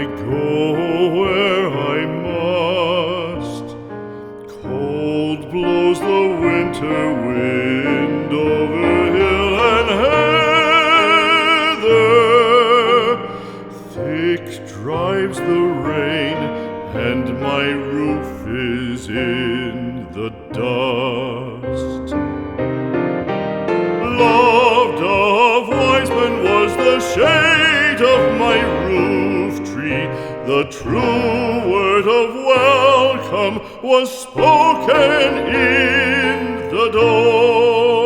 go where I must. Cold blows the winter wind over hill and heather. Thick drives the rain, and my roof is in the dust. Loved of wise men was the shade of my roof tree. The true word of welcome was spoken in the door.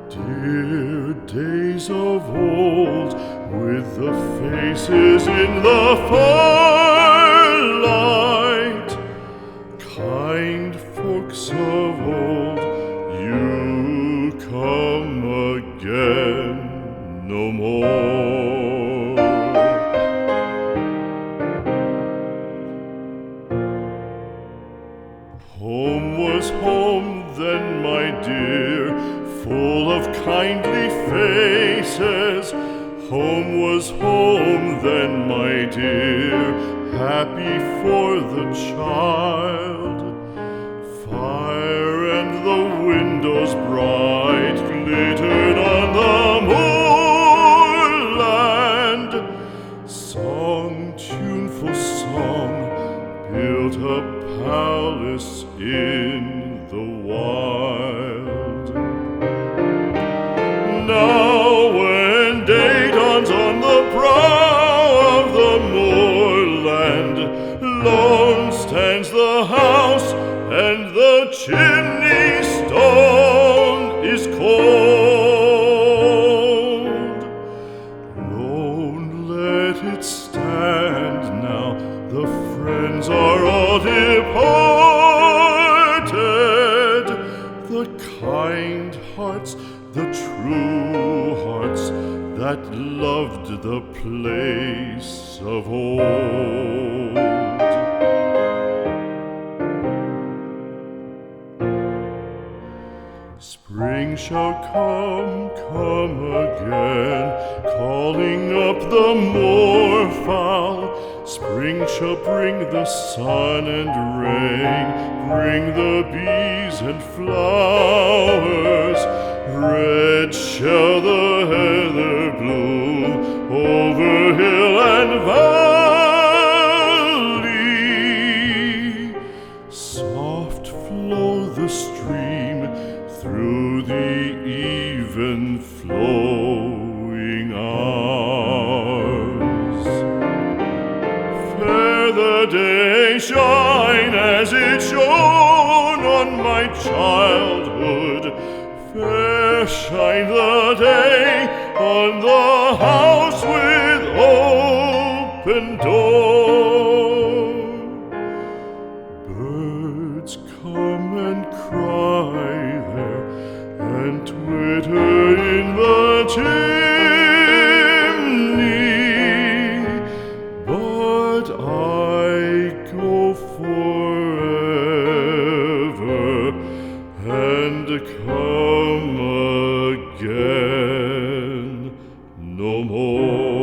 Dear days of old, with the faces in the firelight, kind folks of old, you come again no more. Home was home then, my dear, full of kindly faces. Home was home then, my dear, happy for the child. Fire and the windows bright glittered on the moorland. Song, tuneful song, built a palace in the wild. Now when day dawns on the brow of the moorland, lone stands the house, and the chimney stone is cold. Lone let it stand now, the friends are all departed. The kind hearts, the true hearts, that loved the place of old. Spring shall come again, calling up the moorfowl. Spring shall bring the sun and rain, bring the bees and flowers. Red shall the heather bloom over hill and valley. Soft flow the stream through the even flowing hours. Fair the day shine as it shone on my childhood. Fair shine the day on the house with open door. Birds come and cry there, and twitter in the chimney, but I go forever and come again no more.